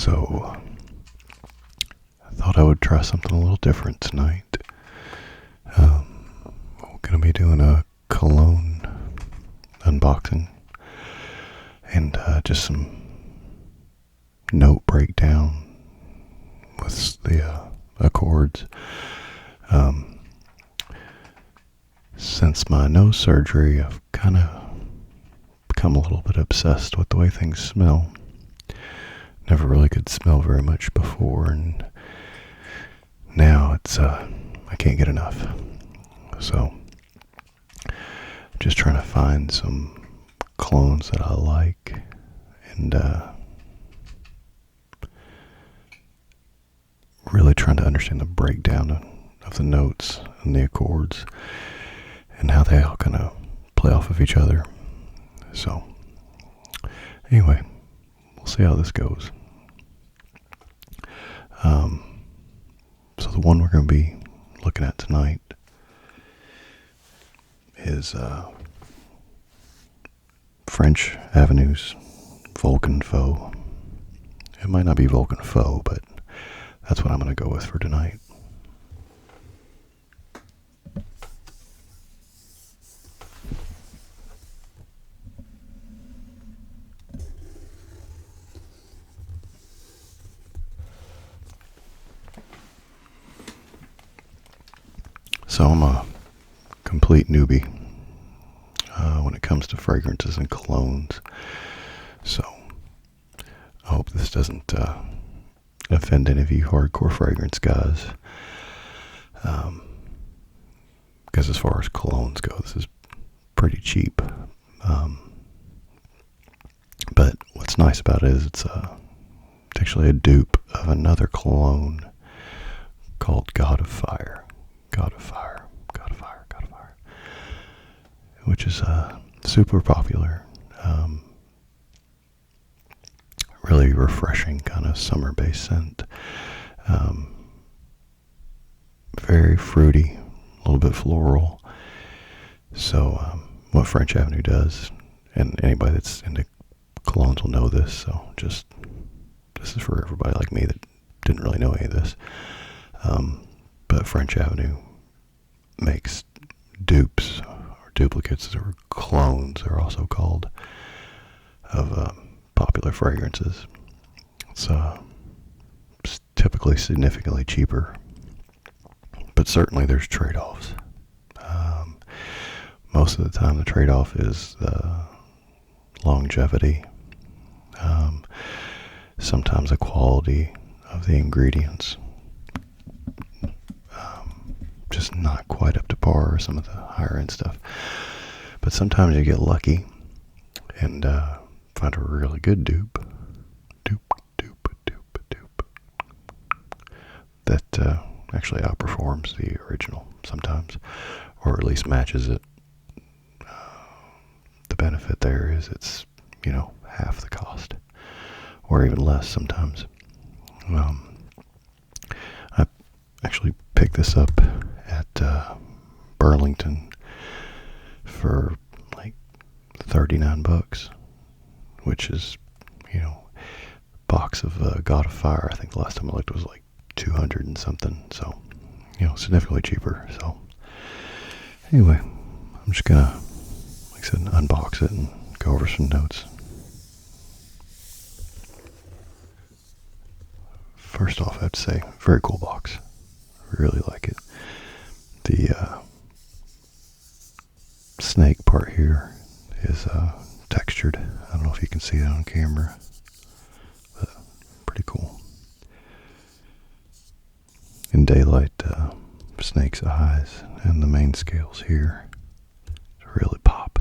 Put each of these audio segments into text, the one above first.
So, I thought I would try something a little different tonight. We're going to be doing a Cologne unboxing and just some note breakdown with the accords. Since my nose surgery, I've kind of become a little bit obsessed with the way things smell. Never really could smell very much before, and now it's I can't get enough. So just trying to find some clones that I like, and really trying to understand the breakdown of the notes and the accords and how they all kind of play off of each other. So anyway, we'll see how this goes. So the one we're going to be looking at tonight is French Avenue's VULCAN FEU. It might not be VULCAN FEU, but that's what I'm going to go with for tonight. So I'm a complete newbie when it comes to fragrances and colognes. So I hope this doesn't offend any of you hardcore fragrance guys. Because as far as colognes go, this is pretty cheap. But what's nice about it is it's actually a dupe of another cologne called God of Fire. Which is super popular. Really refreshing kind of summer-based scent. Very fruity, a little bit floral. So what French Avenue does, and anybody that's into colognes will know this, so this is for everybody like me that didn't really know any of this. But French Avenue makes dupes, or duplicates, or clones are also called, of popular fragrances. It's typically significantly cheaper, but certainly there's trade-offs. Most of the time the trade-off is the longevity, sometimes the quality of the ingredients. Just not quite up to par or some of the higher end stuff. But sometimes you get lucky and find a really good dupe that actually outperforms the original sometimes, or at least matches it. The benefit there is it's, half the cost, or even less sometimes. I actually picked this up at Burlington for like $39, which is, box of God of Fire. I think the last time I looked was like 200 and something. So, significantly cheaper. So, anyway, I'm just gonna, like I said, unbox it and go over some notes. First off, I have to say, very cool box. Really like it. The snake part here is textured. I don't know if you can see it on camera, but pretty cool. In daylight, snake's eyes and the main scales here really pop.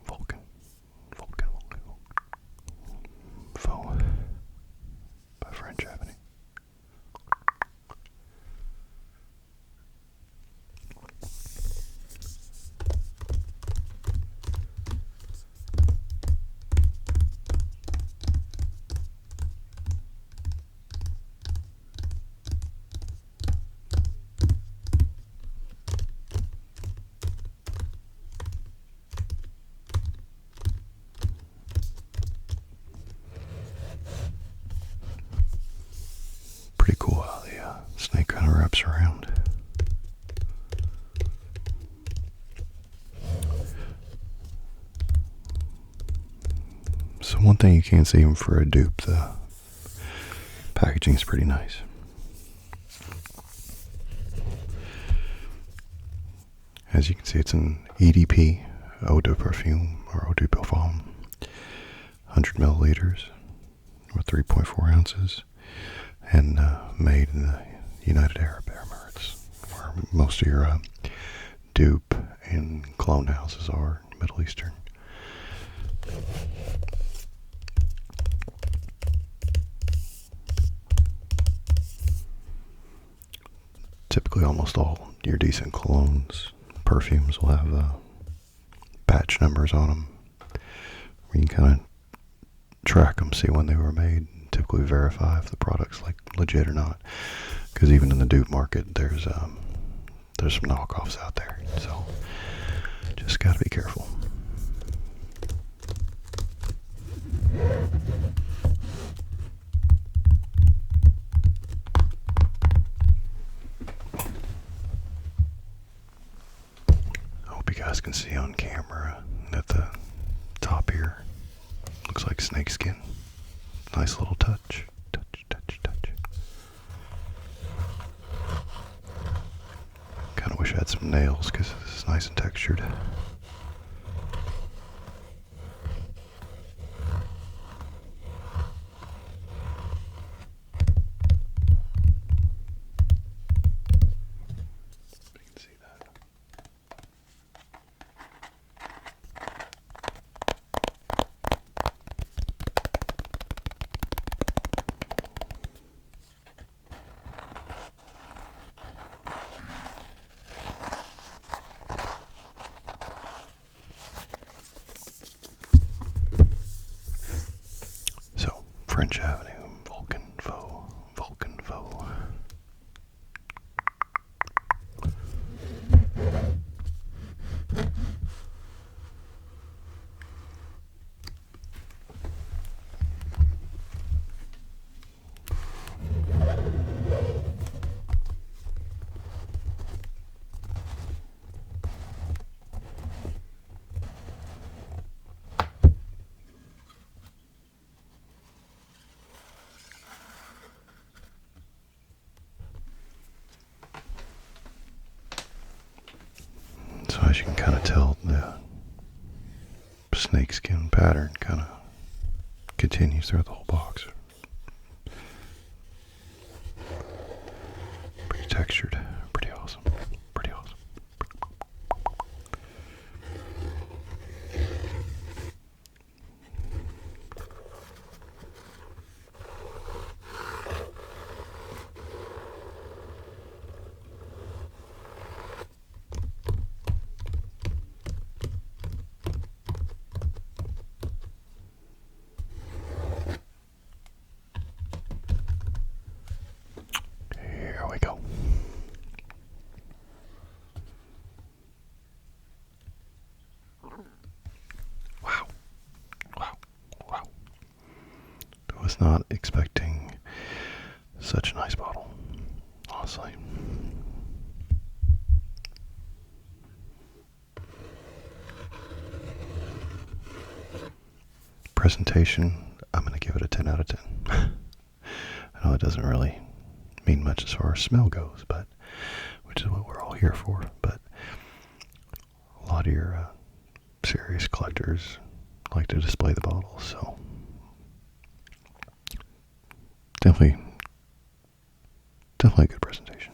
Vulcan Faux by French Avenue. kind of wraps around. So one thing you can't see even for a dupe, the packaging is pretty nice. As you can see, it's an EDP, eau de perfume, or eau de parfum, 100 milliliters, or 3.4 ounces, and made in the United Arab Emirates, where most of your dupe and cologne houses are, Middle Eastern. Typically, almost all your decent colognes, perfumes will have batch numbers on them, where you can kind of track them, see when they were made, and typically verify if the product's like legit or not. Because even in the dupe market, there's some knockoffs out there, so just gotta be careful. I hope you guys can see on camera that the top here looks like snakeskin. Nice little touch. Kind of wish I had some nails because it's nice and textured. French Avenue, VULCAN FEU, VULCAN FEU. So as you can kind of tell, the snakeskin pattern kind of continues throughout the whole box. Pretty textured, pretty awesome, pretty awesome. Here we go. Wow. Wow. Wow. I was not expecting such a nice bottle, honestly. Presentation, I'm going to give it a 10 out of 10. I know it doesn't really mean much as far as smell goes, but which is what we're all here for. But a lot of your serious collectors like to display the bottles, so definitely a good presentation.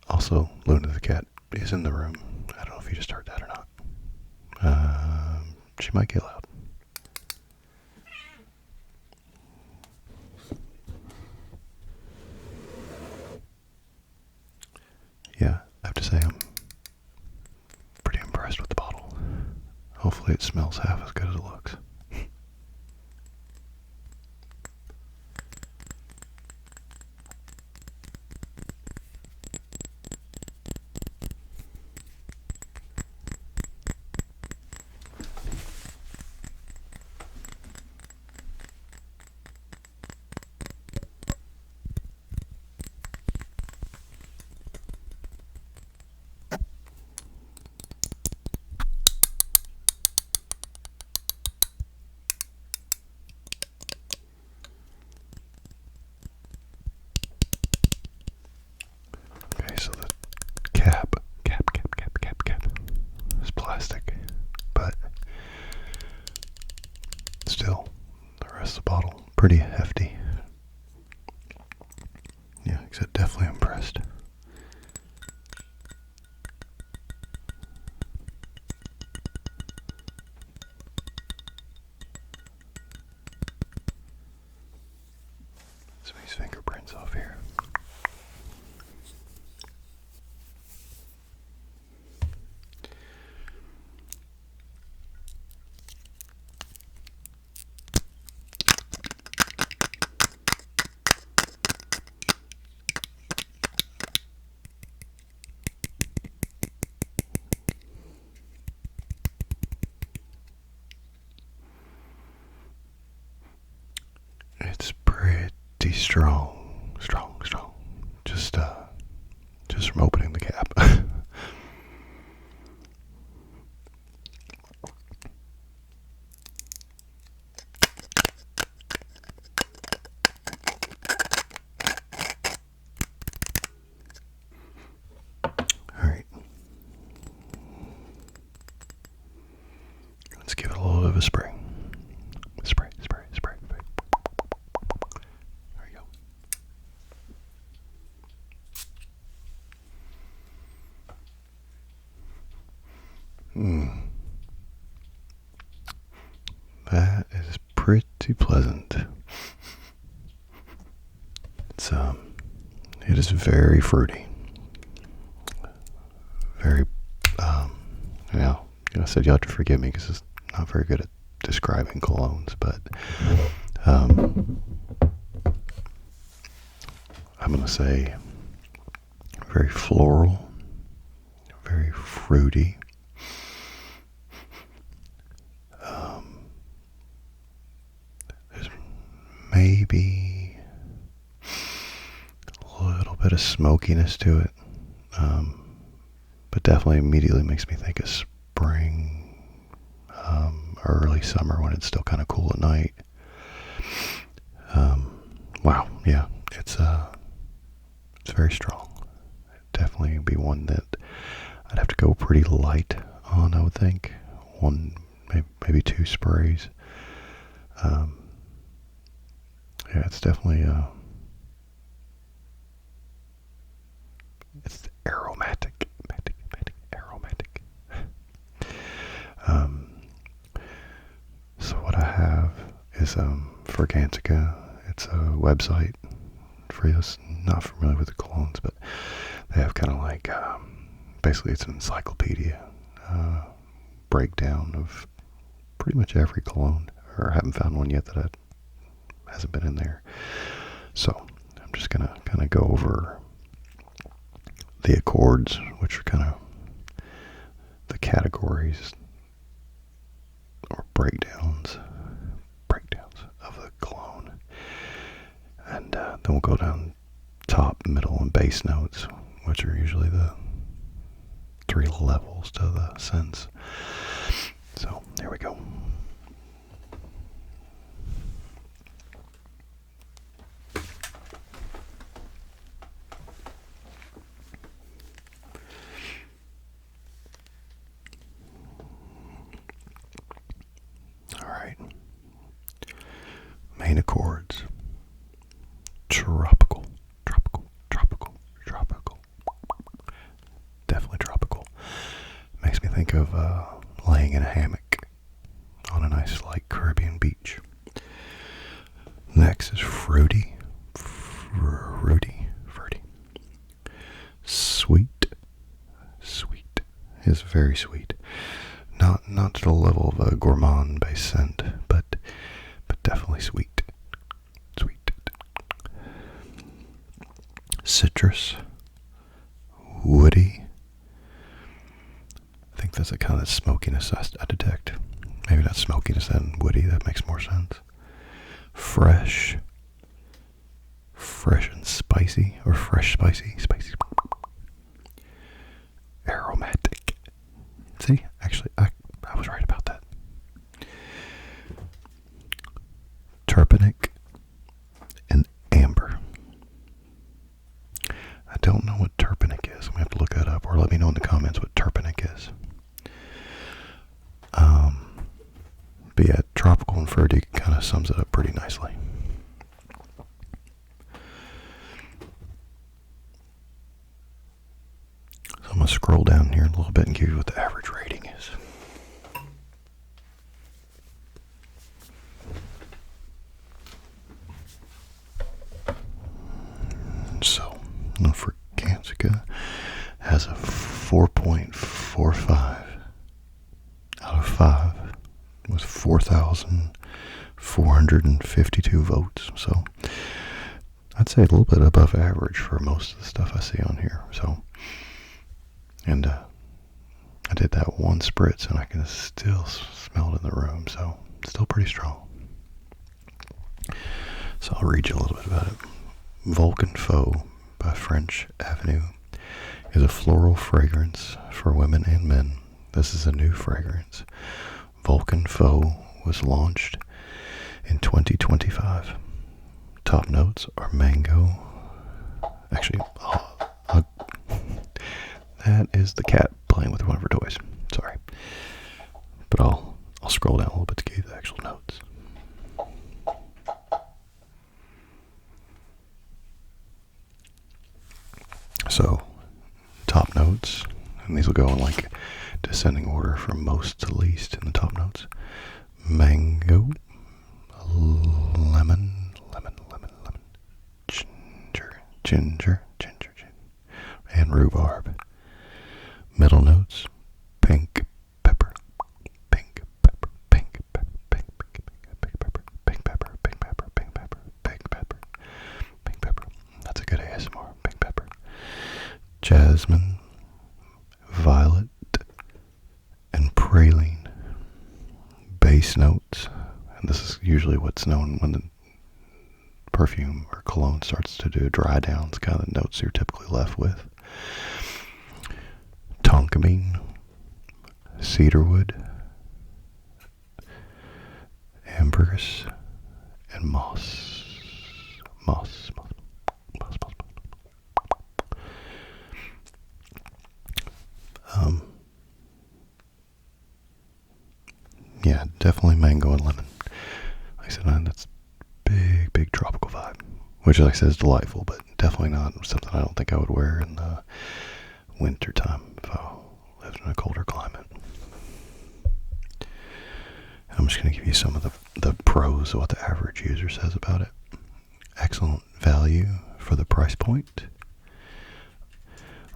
Also, Luna the cat is in the room. I don't know if you just heard that or not. She might get loud. Yeah, I have to say I'm pretty impressed with the bottle. Hopefully it smells half as good as it looks. pretty hefty. Yeah, like I said, definitely impressed. Some of these fingerprints off here. It's pretty strong. Just from opening the cap. Alright. Let's give it a little bit of a spray. Spray. There we go. That is pretty pleasant. It is very fruity. Very, I said you'll have to forgive me because it's not very good at describing colognes, but I'm going to say very floral, very fruity. There's maybe a little bit of smokiness to it, but definitely immediately makes me think of spring, early summer when it's still kind of cool at night. Wow, yeah, it's very strong. Definitely be one that I'd have to go pretty light on, I would think. One, maybe two sprays. Yeah, it's definitely it's aromatic. So what I have is Fragrantica. It's a website for those not familiar with the colognes, but they have kind of like basically it's an encyclopedia breakdown of pretty much every cologne. Or I haven't found one yet that hasn't been in there. So I'm just gonna kind of go over the accords, which are kind of the categories or breakdowns of the cologne, and then we'll go down top, middle, and base notes, which are usually the three levels to the scents. So there we go. Main accords. Tropical. Definitely tropical. Makes me think of laying in a hammock on a nice like Caribbean beach. Next is fruity. Sweet. It's very sweet. Not to the level of a gourmand based scent, but definitely sweet. Citrus, woody. I think that's the kind of smokiness I detect. Maybe not smokiness and woody, that makes more sense. Fresh and spicy, or fresh spicy. Aromatic. See, actually, I was right about that. Terpenic and amber. I don't know what terpenic is. I'm going to have to look that up, or let me know in the comments what terpenic is. But yeah, tropical and fruity kind of sums it up pretty nicely. I'm going to scroll down here a little bit and give you what the average rating is. So, for Cansica, has a 4.45 out of 5 with 4,452 votes. So, I'd say a little bit above average for most of the stuff I see on here. So, and I did that one spritz and I can still smell it in the room. So, still pretty strong. So, I'll read you a little bit about it. VULCAN FEU by French Avenue is a floral fragrance for women and men. This is a new fragrance. VULCAN FEU was launched in 2025. Top notes are mango. Actually, that is the cat playing with one of her toys. Sorry. But I'll scroll down a little bit to give you the actual notes. So, top notes, and these will go in like descending order from most to least in the top notes. Mango, lemon, ginger, and rhubarb. Middle notes, pink pepper, pink pepper, pink pepper, pink pepper, pink pepper, pink pepper, pink pepper, pink pepper, pink pepper. That's a good ASMR, pink pepper. Jasmine, violet, and praline. Base notes, and this is usually what's known when the perfume or cologne starts to do dry down. It's kind of the notes you're typically left with. Tonka bean, cedarwood, ambergris, and moss. Yeah, definitely mango and lemon. Like I said, that's big tropical vibe, which, like I said, is delightful, but definitely not something I don't think I would wear in the winter time if I lived in a colder climate. I'm just going to give you some of the pros of what the average user says about it. Excellent value for the price point.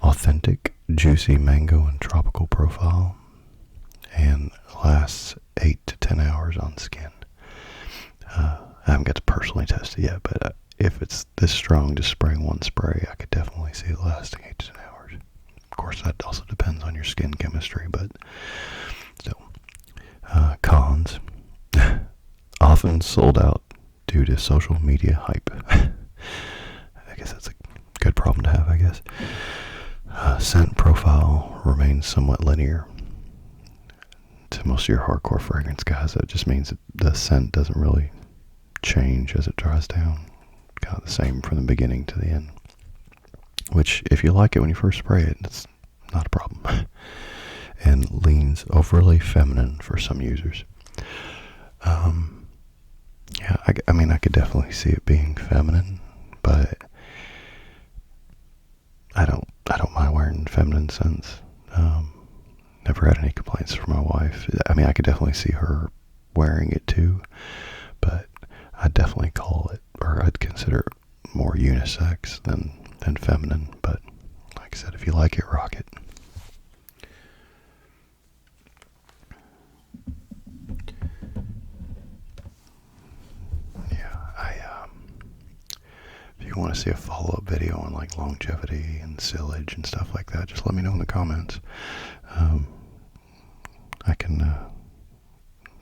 Authentic, juicy mango and tropical profile. And lasts 8 to 10 hours on skin. I haven't got to personally test it yet, but if it's this strong, just spraying one spray, I could definitely see it lasting 8 to 10 hours. Of course, that also depends on your skin chemistry, but still. Cons. Often sold out due to social media hype. I guess that's a good problem to have, I guess. Scent profile remains somewhat linear. To most of your hardcore fragrance guys, that just means that the scent doesn't really change as it dries down. Kind of the same from the beginning to the end. Which, if you like it when you first spray it, it's not a problem. And leans overly feminine for some users. Yeah, I mean, I could definitely see it being feminine, but I don't mind wearing feminine scents. Never had any complaints from my wife. I mean, I could definitely see her wearing it too, but I'd definitely call it, or I'd consider it more unisex than feminine. But like I said, if you like it, rock it. Yeah, if you want to see a follow-up video on like longevity and sillage and stuff like that, just let me know in the comments. I can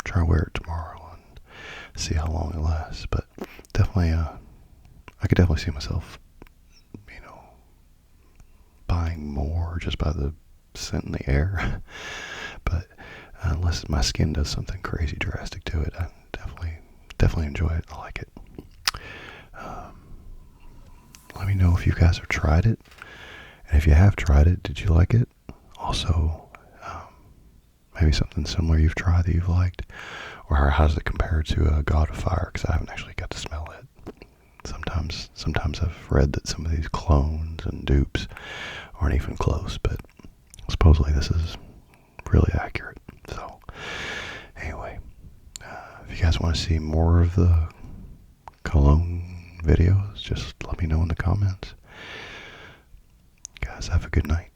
try to wear it tomorrow and see how long it lasts. But definitely, I could definitely see myself, buying more just by the scent in the air. But unless my skin does something crazy drastic to it, I definitely enjoy it. I like it. Let me know if you guys have tried it, and if you have tried it, did you like it? Also, maybe something similar you've tried that you've liked, or how does it compare to a God of Fire? Because I haven't actually got to smell it. Sometimes I've read that some of these clones and dupes aren't even close, but supposedly this is really accurate. So anyway, if you guys want to see more of the Cologne videos, just let me know in the comments. Guys, have a good night.